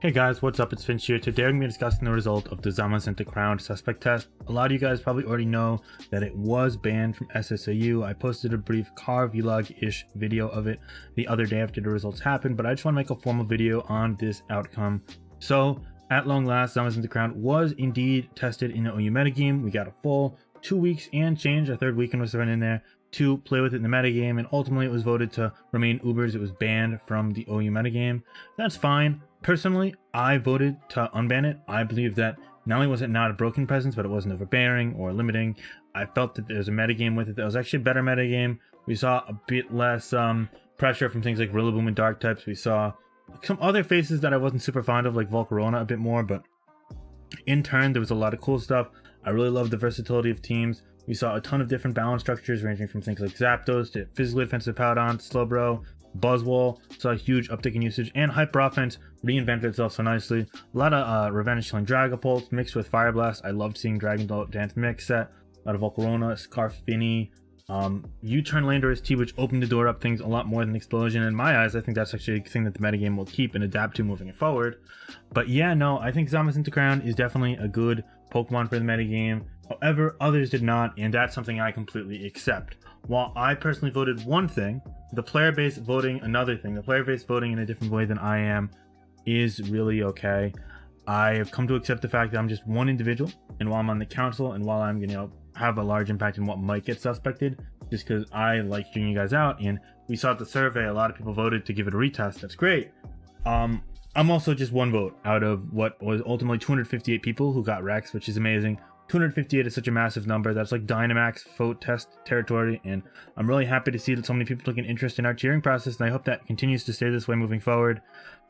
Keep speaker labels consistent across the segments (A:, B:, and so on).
A: Hey guys, what's up? It's Finch here. Today we're going to be discussing the result of the Zamazenta-Crowned suspect test. A lot of you guys probably already know that it was banned from SSAU. I posted a brief car vlog-ish video of it the other day after the results happened, but I just want to make a formal video on this outcome. So, at long last, Zamazenta-Crowned was indeed tested in the OU metagame. We got a full 2 weeks and change. Our third weekend was thrown in there to play with it in the metagame, and ultimately it was voted to remain Ubers. It was banned from the OU metagame. That's fine. Personally, I voted to unban it. I believe that not only was it not a broken presence, but it wasn't overbearing or limiting. I felt that there's a metagame with it that was actually a better metagame. We saw a bit less pressure from things like Rillaboom and Dark types. We saw some other faces that I wasn't super fond of, like Volcarona a bit more, but in turn, there was a lot of cool stuff. I really loved the versatility of teams. We saw a ton of different balance structures ranging from things like Zapdos to physically defensive Powdon, Slowbro, Buzzwole. Saw a huge uptick in usage, and Hyper Offense reinvented itself so nicely. A lot of Revenge killing Dragapult mixed with Fire Blast. I loved seeing Dragon Dance mix set. A lot of Volcarona, Scarfini, U-turn Landorus T, which opened the door up things a lot more than Explosion. In my eyes, I think that's actually a thing that the metagame will keep and adapt to moving forward. But yeah, no, I think Zamazenta-Crown is definitely a good Pokemon for the metagame. However, others did not, and that's something I completely accept. While I personally voted one thing, the player base voting another thing. The player base voting in a different way than I am is really okay. I have come to accept the fact that I'm just one individual, and while I'm on the council, and while I'm gonna have a large impact in what might get suspected, just because I like hearing you guys out, and we saw at the survey a lot of people voted to give it a retest. That's great. I'm also just one vote out of what was ultimately 258 people who got Rex, which is amazing. 258 is such a massive number. That's like Dynamax vote test territory, and I'm really happy to see that so many people took an interest in our tiering process, and I hope that continues to stay this way moving forward.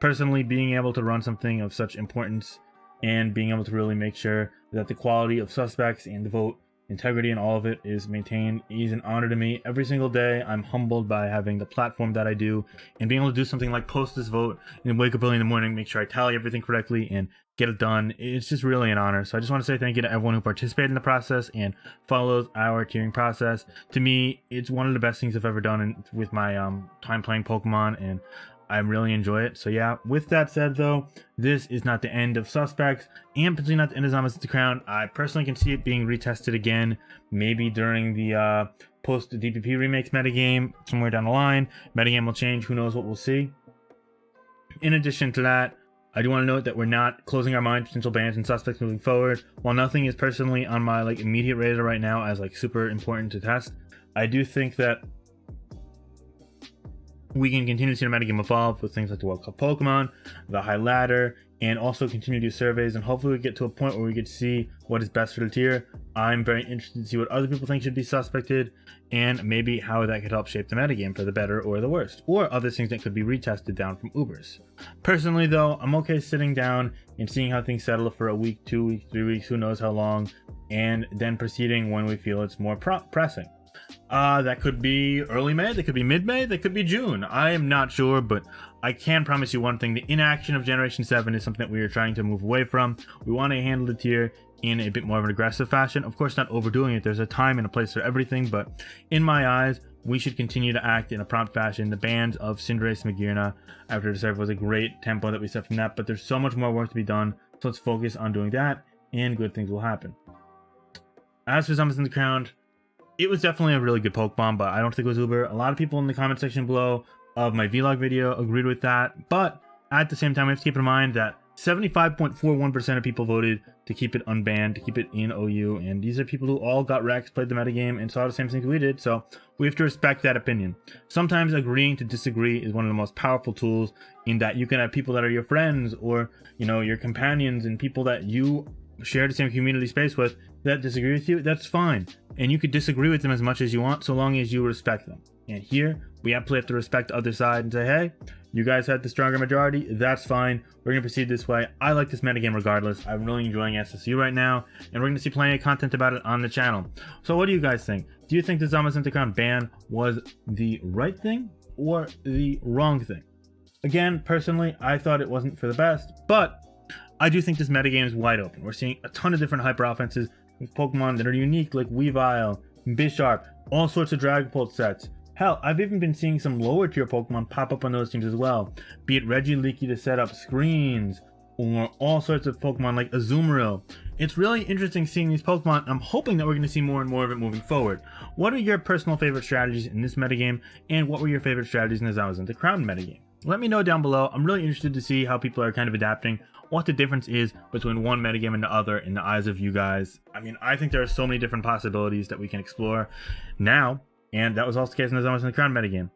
A: Personally, being able to run something of such importance and being able to really make sure that the quality of suspects and the vote integrity and all of it is maintained is an honor to me. Every single day, I'm humbled by having the platform that I do, and being able to do something like post this vote and wake up early in the morning, make sure I tally everything correctly and get it done. It's just really an honor. So I just want to say thank you to everyone who participated in the process and follows our tiering process. To me, it's one of the best things I've ever done with my time playing Pokemon, and I really enjoy it. So yeah, with that said though, this is not the end of suspects, and potentially not the end of Zamazenta-Crown. I personally can see it being retested again, maybe during the post DPP remakes metagame, somewhere down the line. Metagame will change, who knows what we'll see. In addition to that, I do want to note that we're not closing our mind to potential bans and suspects moving forward. While nothing is personally on my immediate radar right now as super important to test, I do think that we can continue to see the metagame evolve with things like the World Cup Pokemon, the High Ladder, and also continue to do surveys, and hopefully we get to a point where we get to see what is best for the tier. I'm very interested to see what other people think should be suspected, and maybe how that could help shape the metagame for the better or the worst, or other things that could be retested down from Ubers. Personally though, I'm okay sitting down and seeing how things settle for a week, 2 weeks, 3 weeks, who knows how long, and then proceeding when we feel it's more pressing. That could be early May, that could be mid-May, that could be June. I am not sure, but I can promise you one thing. The inaction of Generation 7 is something that we are trying to move away from. We want to handle the tier in a bit more of an aggressive fashion. Of course, not overdoing it. There's a time and a place for everything, but in my eyes, we should continue to act in a prompt fashion. The bans of Cinderace and Magearna after the serve was a great tempo that we set from that, but there's so much more work to be done, so let's focus on doing that, and good things will happen. As for Zamazenta-Crowned, it was definitely a really good Pokemon, but I don't think it was Uber. A lot of people in the comment section below of my vlog video agreed with that, but at the same time, we have to keep in mind that 75.41% of people voted to keep it unbanned, to keep it in OU, and these are people who all got Rex, played the metagame, and saw the same things we did, so we have to respect that opinion. Sometimes agreeing to disagree is one of the most powerful tools, in that you can have people that are your friends, or your companions, and people that you share the same community space with that disagree with you. That's fine, and you could disagree with them as much as you want, so long as you respect them. And here we absolutely have to respect the other side and say, hey, you guys had the stronger majority, that's fine, we're gonna proceed this way. I like this metagame regardless. I'm really enjoying SSU right now, and we're gonna see plenty of content about it on the channel. So what do you guys think? Do you think the Zamazenta-Crown ban was the right thing or the wrong thing? Again, personally, I thought it wasn't for the best, but I do think this metagame is wide open. We're seeing a ton of different hyper offenses with Pokemon that are unique, like Weavile, Bisharp, all sorts of Dragapult sets. Hell, I've even been seeing some lower tier Pokemon pop up on those teams as well. Be it Regieleki to set up screens, or all sorts of Pokemon like Azumarill. It's really interesting seeing these Pokemon. I'm hoping that we're going to see more and more of it moving forward. What are your personal favorite strategies in this metagame, and what were your favorite strategies in the Zamazenta-Crowned metagame? Let me know down below. I'm really interested to see how people are kind of adapting, what the difference is between one metagame and the other in the eyes of you guys. I mean, I think there are so many different possibilities that we can explore now, and that was also the case in the Zamazenta-Crowned metagame.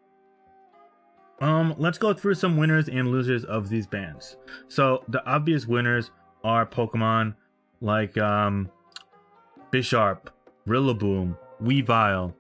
A: Let's go through some winners and losers of these bans. So the obvious winners are Pokemon like Bisharp, Rillaboom, Weavile,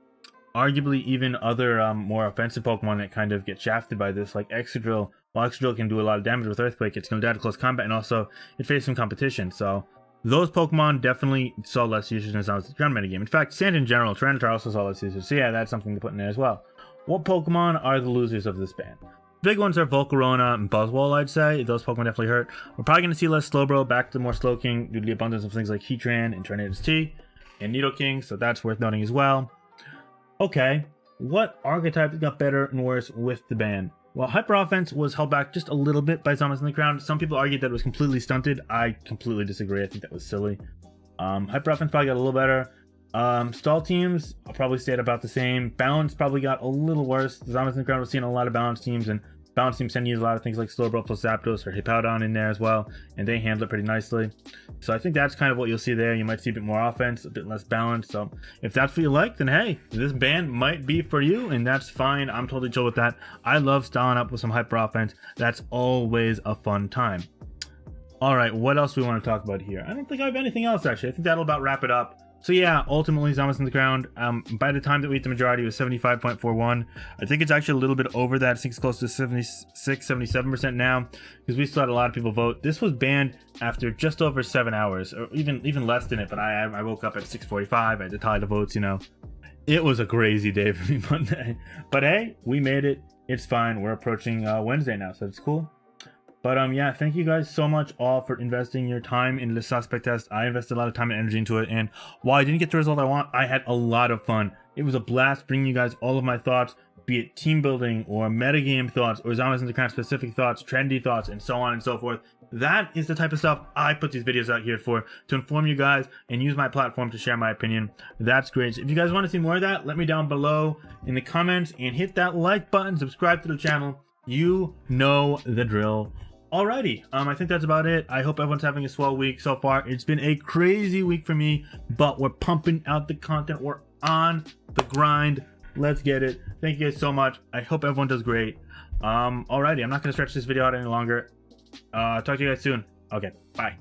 A: arguably even other more offensive Pokemon that kind of get shafted by this, like Excadrill. While Excadrill can do a lot of damage with Earthquake, it's going to die to close combat, and also it faces some competition. So those Pokemon definitely saw less usage in the Zamazenta-Crowned metagame. In fact, Sand in general, Tyranitar also saw less usage. So yeah, that's something to put in there as well. What Pokemon are the losers of this ban? Big ones are Volcarona and Buzzwole, I'd say. Those Pokemon definitely hurt. We're probably going to see less Slowbro, back to more Slowking due to the abundance of things like Heatran and Tornadus T and Nidoking, so that's worth noting as well. Okay, what archetypes got better and worse with the ban? Well, Hyper Offense was held back just a little bit by Zamazenta-Crowned. Some people argued that it was completely stunted. I completely disagree. I think that was silly. Hyper Offense probably got a little better. Stall teams probably stayed about the same. Balance probably got a little worse. Zamazenta-Crowned was seeing a lot of balance teams, and balance teams tend to use a lot of things like Slowbro plus Zapdos or Hippowdon in there as well, and they handle it pretty nicely. So I think that's kind of what you'll see there. You might see a bit more offense, a bit less balance. So if that's what you like, then hey, this ban might be for you, and that's fine. I'm totally chill with that. I love styling up with some Hyper Offense. That's always a fun time. All right, what else do we want to talk about here? I don't think I have anything else, actually. I think that'll about wrap it up. So yeah, ultimately Zamazenta-Crowned, by the time that we hit the majority, it was 75.41. I think it's actually a little bit over that. I think it's close to 76, 77% now, because we still had a lot of people vote. This was banned after just over 7 hours, or even less than it, but I woke up at 6:45. I had to tally the votes, you know. It was a crazy day for me Monday. But hey, we made it. It's fine. We're approaching Wednesday now, so it's cool. But yeah, thank you guys so much all for investing your time in this suspect test. I invested a lot of time and energy into it, and while I didn't get the result I want, I had a lot of fun. It was a blast bringing you guys all of my thoughts, be it team building or metagame thoughts or Zamazenta-Crowned specific thoughts, trendy thoughts, and so on and so forth. That is the type of stuff I put these videos out here for, to inform you guys and use my platform to share my opinion. That's great. So if you guys want to see more of that, let me down below in the comments and hit that like button, subscribe to the channel. You know the drill. Alrighty, I think that's about it. I hope everyone's having a swell week so far. It's been a crazy week for me, but we're pumping out the content. We're on the grind. Let's get it. Thank you guys so much. I hope everyone does great. Alrighty, I'm not going to stretch this video out any longer. Talk to you guys soon. Okay, bye.